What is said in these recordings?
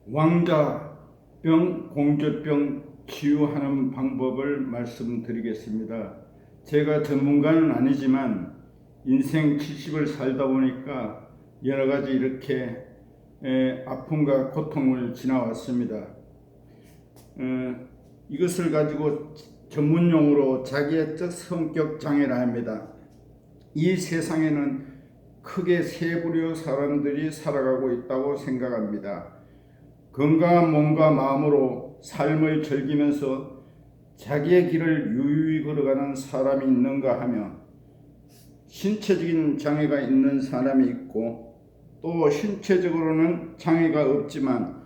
왕자병, 공주병 치유하는 방법을 말씀드리겠습니다. 제가 전문가는 아니지만 인생 70을 살다 보니까 여러 가지 이렇게 아픔과 고통을 지나왔습니다. 이것을 가지고 전문용어로 자기애적 성격 장애라 합니다. 이 세상에는 크게 세 부류의 사람들이 살아가고 있다고 생각합니다. 건강한 몸과 마음으로 삶을 즐기면서 자기의 길을 유유히 걸어가는 사람이 있는가 하면 신체적인 장애가 있는 사람이 있고, 또 신체적으로는 장애가 없지만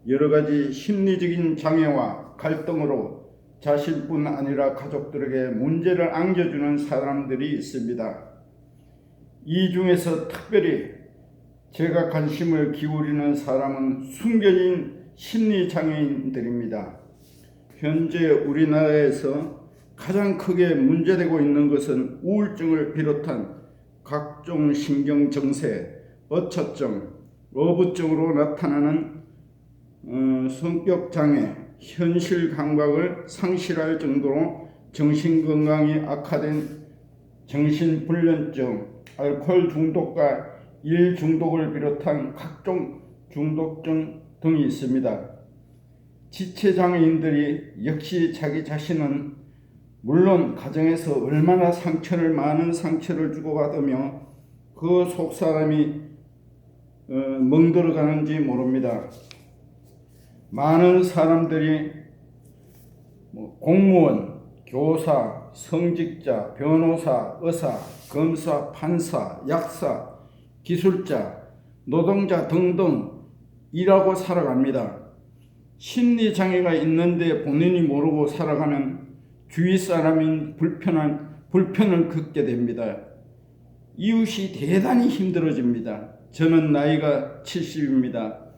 여러 가지 심리적인 장애와 갈등으로 자신뿐 아니라 가족들에게 문제를 안겨주는 사람들이 있습니다. 이 중에서 특별히 제가 관심을 기울이는 사람은 숨겨진 심리장애인들입니다. 현재 우리나라에서 가장 크게 문제되고 있는 것은 우울증을 비롯한 각종 신경정세, 어처증, 어부증으로 나타나는 성격장애, 현실 감각을 상실할 정도로 정신건강이 악화된 정신불면증, 알코올 중독과 일 중독을 비롯한 각종 중독증 등이 있습니다. 지체장애인들이 역시 자기 자신은 물론 가정에서 얼마나 많은 상처를 주고받으며 그 속사람이 멍들어가는지 모릅니다. 많은 사람들이 공무원, 교사, 성직자, 변호사, 의사, 검사, 판사, 약사, 기술자, 노동자 등등 일하고 살아갑니다. 심리장애가 있는데 본인이 모르고 살아가면 주위 사람인 불편을 겪게 됩니다. 이웃이 대단히 힘들어집니다. 저는 나이가 70입니다.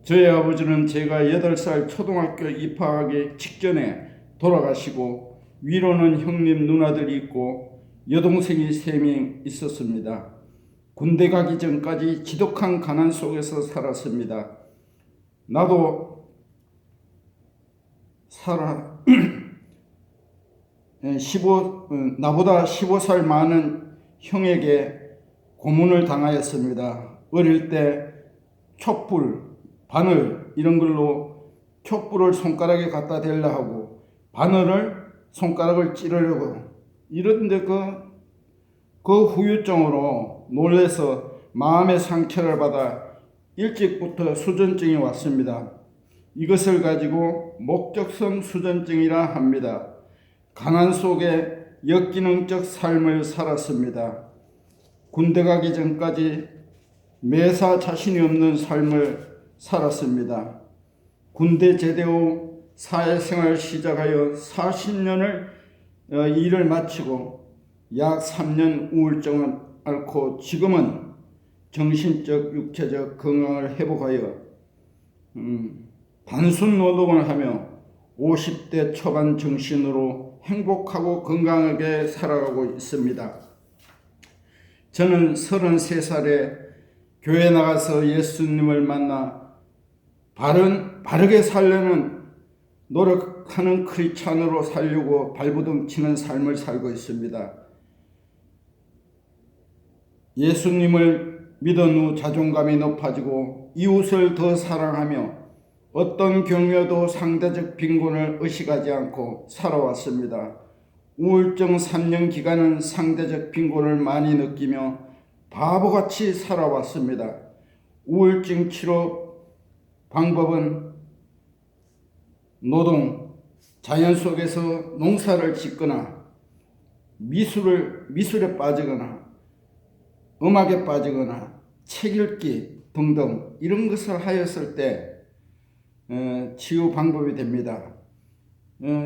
저희 아버지는 제가 8살 초등학교 입학하기 직전에 돌아가시고, 위로는 형님 누나들이 있고 여동생이 3명 있었습니다. 군대 가기 전까지 지독한 가난 속에서 살았습니다. 나도 나보다 15살 많은 형에게 고문을 당하였습니다. 어릴 때 촛불, 바늘 이런 걸로 촛불을 손가락에 갖다 대려 하고 바늘을 손가락을 찌르려고, 이런데 그 후유증으로 놀래서 마음의 상처를 받아 일찍부터 수전증이 왔습니다. 이것을 가지고 목적성 수전증이라 합니다. 가난 속에 역기능적 삶을 살았습니다. 군대 가기 전까지 매사 자신이 없는 삶을 살았습니다. 군대 제대 후 사회생활 시작하여 40년을 일을 마치고 약 3년 우울증을 앓고 지금은 정신적, 육체적 건강을 회복하여 단순 노동을 하며 50대 초반 정신으로 행복하고 건강하게 살아가고 있습니다. 저는 33살에 교회 나가서 예수님을 만나 바르게 살려는 노력하는 크리스찬으로 살려고 발버둥 치는 삶을 살고 있습니다. 예수님을 믿은 후 자존감이 높아지고 이웃을 더 사랑하며 어떤 경우에도 상대적 빈곤을 의식하지 않고 살아왔습니다. 우울증 3년 기간은 상대적 빈곤을 많이 느끼며 바보같이 살아왔습니다. 우울증 치료 방법은 노동, 자연 속에서 농사를 짓거나 미술에 빠지거나 음악에 빠지거나 책 읽기 등등 이런 것을 하였을 때 치유 방법이 됩니다.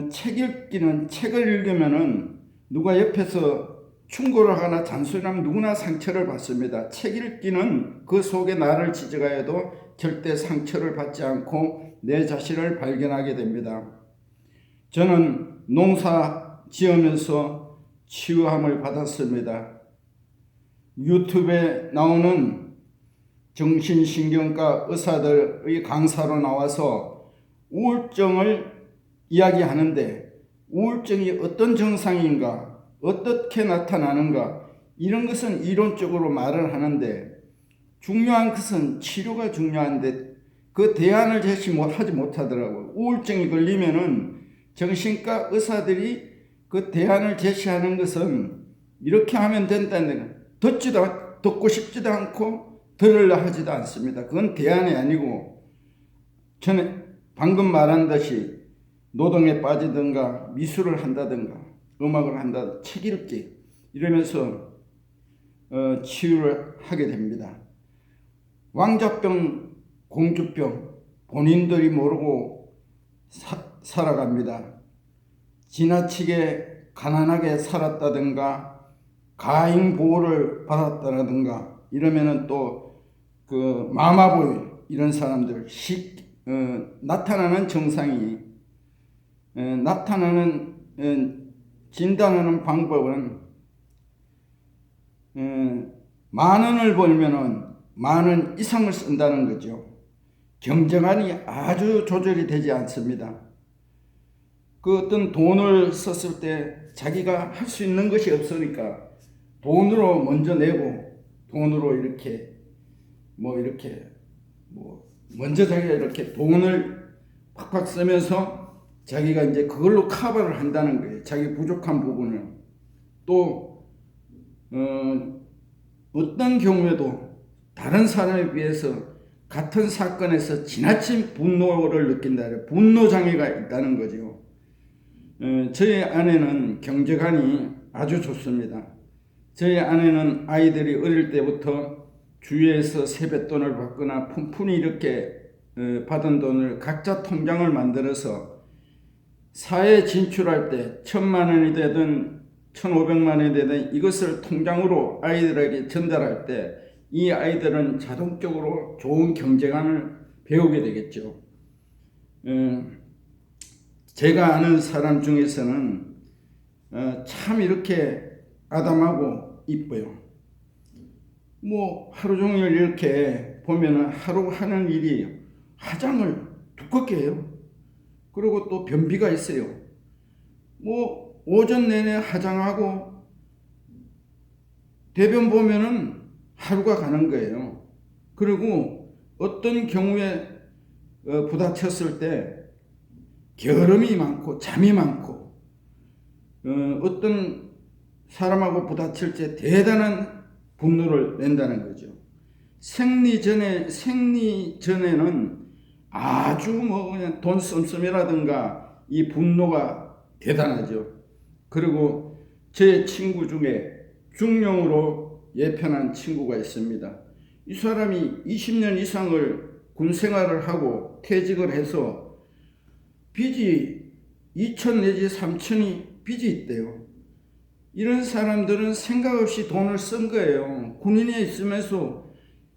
책 읽기는, 책을 읽으면은 누가 옆에서 충고를 하거나 잔소리하면 누구나 상처를 받습니다. 책 읽기는 그 속에 나를 지적하여도 절대 상처를 받지 않고 내 자신을 발견하게 됩니다. 저는 농사 지으면서 치유함을 받았습니다. 유튜브에 나오는 정신신경과 의사들의 강사로 나와서 우울증을 이야기하는데 우울증이 어떤 증상인가, 어떻게 나타나는가 이런 것은 이론적으로 말을 하는데 중요한 것은 치료가 중요한데 그 대안을 제시하지 못하더라고요. 우울증이 걸리면은 정신과 의사들이 그 대안을 제시하는 것은 이렇게 하면 된다는 듣고 싶지도 않고 들으려 하지도 않습니다. 그건 대안이 아니고 저는 방금 말한 듯이 노동에 빠지든가 미술을 한다든가 음악을 한다, 책 읽기 이러면서 치유를 하게 됩니다. 왕자병, 공주병 본인들이 모르고 살아갑니다. 지나치게 가난하게 살았다든가 가인 보호를 받았다든가 이러면은 또 그 마마보이 이런 사람들 나타나는 증상이 나타나는 진단하는 방법은 만 원을 벌면은 만 원 이상을 쓴다는 거죠. 경제관이 아주 조절이 되지 않습니다. 그 어떤 돈을 썼을 때 자기가 할 수 있는 것이 없으니까 돈으로 먼저 내고 돈으로 이렇게 먼저 자기가 이렇게 돈을 팍팍 쓰면서 자기가 이제 그걸로 커버를 한다는 거예요. 자기 부족한 부분을. 또 어떤 경우에도 다른 사람에 비해서 같은 사건에서 지나친 분노를 느낀다. 분노 장애가 있다는 거죠. 저희 아내는 경제관이 아주 좋습니다. 저희 아내는 아이들이 어릴 때부터 주위에서 세뱃돈을 받거나 푼푼히 이렇게 받은 돈을 각자 통장을 만들어서 사회에 진출할 때 1,000만 원이 되든 1,500만 원이 되든 이것을 통장으로 아이들에게 전달할 때 이 아이들은 자동적으로 좋은 경제관을 배우게 되겠죠. 제가 아는 사람 중에서는 참 이렇게 아담하고 이뻐요. 하루 종일 이렇게 보면은 하루 하는 일이 화장을 두껍게 해요. 그리고 또 변비가 있어요. 오전 내내 화장하고 대변 보면은 하루가 가는 거예요. 그리고 어떤 경우에 부딪혔을 때 게으름이 많고 잠이 많고 어떤 사람하고 부딪힐 때 대단한 분노를 낸다는 거죠. 생리 전에는 아주 그냥 돈 씀씀이라든가 이 분노가 대단하죠. 그리고 제 친구 중에 중령으로 예편한 친구가 있습니다. 이 사람이 20년 이상을 군 생활을 하고 퇴직을 해서 빚이 2천 내지 3천이 빚이 있대요. 이런 사람들은 생각 없이 돈을 쓴 거예요. 군인에 있으면서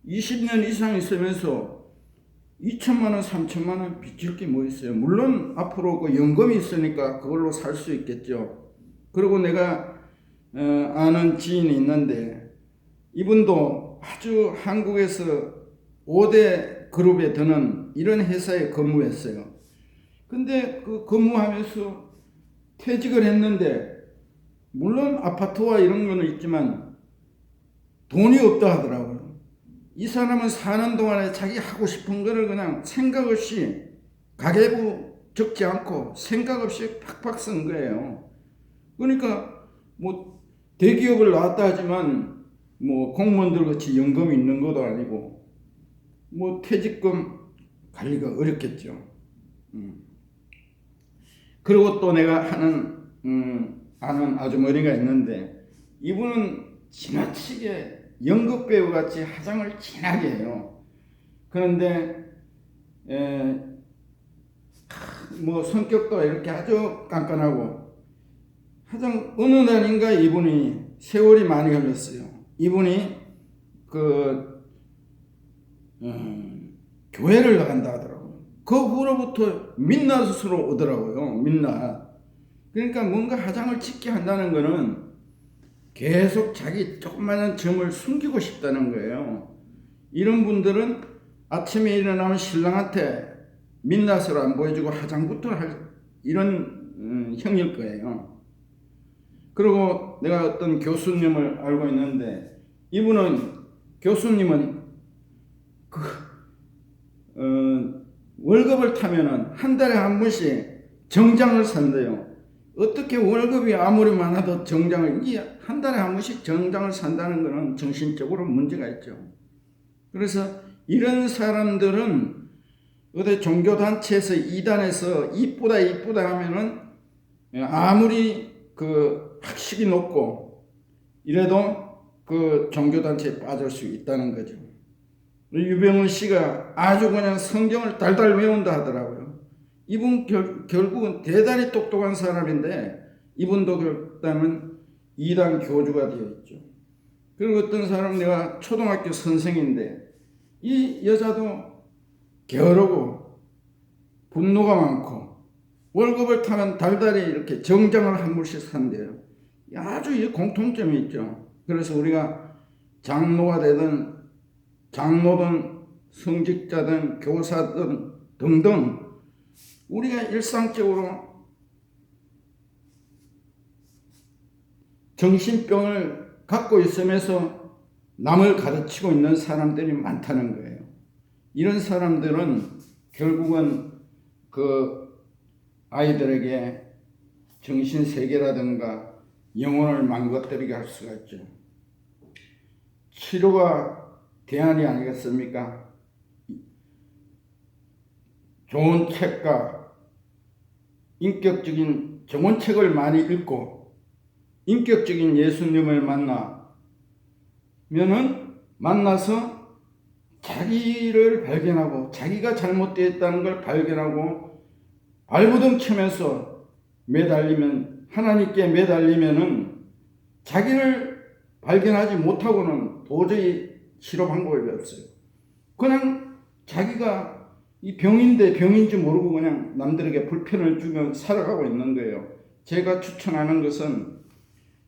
20년 이상 있으면서 2천만 원, 3천만 원 빚질 게 뭐 있어요. 물론 앞으로 그 연금이 있으니까 그걸로 살 수 있겠죠. 그리고 내가 아는 지인이 있는데 이분도 아주 한국에서 5대 그룹에 드는 이런 회사에 근무했어요. 근데 그 근무하면서 퇴직을 했는데 물론 아파트와 이런 거는 있지만 돈이 없다 하더라고요. 이 사람은 사는 동안에 자기 하고 싶은 거를 그냥 생각 없이 가계부 적지 않고 생각 없이 팍팍 쓴 거예요. 그러니까 대기업을 나왔다 하지만 공무원들 같이 연금이 있는 것도 아니고 퇴직금 관리가 어렵겠죠. 그리고 또 내가 아는 아주머니가 있는데 이분은 지나치게 연극배우 같이 화장을 진하게 해요. 그런데 성격도 이렇게 아주 깐깐하고 어느 날인가 이분이 세월이 많이 흘렀어요. 이분이 교회를 나간다 하더라고요. 그 후로부터 민낯으로 오더라고요. 민낯. 그러니까 뭔가 화장을 짙게 한다는 거는 계속 자기 조그마한 점을 숨기고 싶다는 거예요. 이런 분들은 아침에 일어나면 신랑한테 민낯을 안 보여주고 화장부터 할 이런 형일 거예요. 그리고 내가 어떤 교수님을 알고 있는데 교수님은 월급을 타면은 한 달에 한 번씩 정장을 산대요. 어떻게 월급이 아무리 많아도 한 달에 한 번씩 정장을 산다는 것은 정신적으로 문제가 있죠. 그래서 이런 사람들은 어디 종교단체에서 이단에서 이쁘다 하면은 아무리 그 학식이 높고 이래도 그 종교단체에 빠질 수 있다는 거죠. 유병훈 씨가 아주 그냥 성경을 달달 외운다 하더라고요. 이분 결국은 대단히 똑똑한 사람인데 이분도 그렇다면 이단 교주가 되어 있죠. 그리고 어떤 사람, 내가 초등학교 선생인데 이 여자도 게으르고 분노가 많고 월급을 타면 달달이 이렇게 정장을 한 벌씩 산대요. 아주 공통점이 있죠. 그래서 우리가 장로든 성직자든 교사든 등등 우리가 일상적으로 정신병을 갖고 있으면서 남을 가르치고 있는 사람들이 많다는 거예요. 이런 사람들은 결국은 그 아이들에게 정신세계라든가 영혼을 망가뜨리게 할 수가 있죠. 치료가 대안이 아니겠습니까? 좋은 책과 인격적인 정원책을 많이 읽고 인격적인 예수님을 만나서 자기를 발견하고 자기가 잘못되어 있다는 걸 발견하고 발버둥 치면서 하나님께 매달리면은 자기를 발견하지 못하고는 도저히 치료 방법이 없어요. 그냥 자기가 이 병인지 모르고 그냥 남들에게 불편을 주며 살아가고 있는 거예요. 제가 추천하는 것은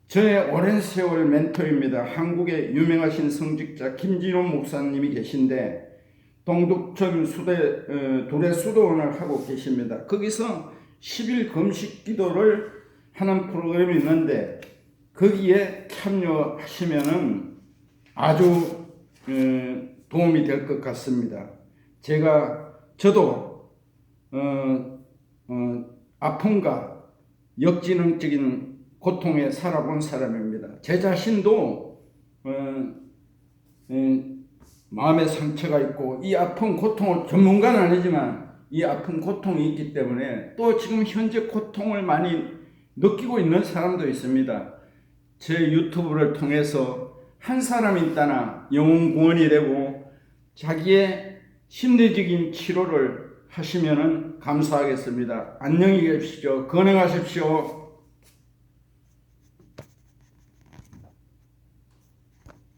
저의 오랜 세월 멘토입니다. 한국의 유명하신 성직자 김진호 목사님이 계신데 동두천 둘의 수도원을 하고 계십니다. 거기서 10일 금식 기도를 하는 프로그램이 있는데 거기에 참여하시면은 아주 도움이 될 것 같습니다. 저도 아픔과 역지능적인 고통에 살아본 사람입니다. 제 자신도 마음의 상처가 있고 이 아픈 고통을 전문가는 아니지만 이 아픈 고통이 있기 때문에 또 지금 현재 고통을 많이 느끼고 있는 사람도 있습니다. 제 유튜브를 통해서 한 사람이 있다나 영혼 구원이 되고 자기의 심리적인 치료를 하시면 감사하겠습니다. 안녕히 계십시오. 건강하십시오.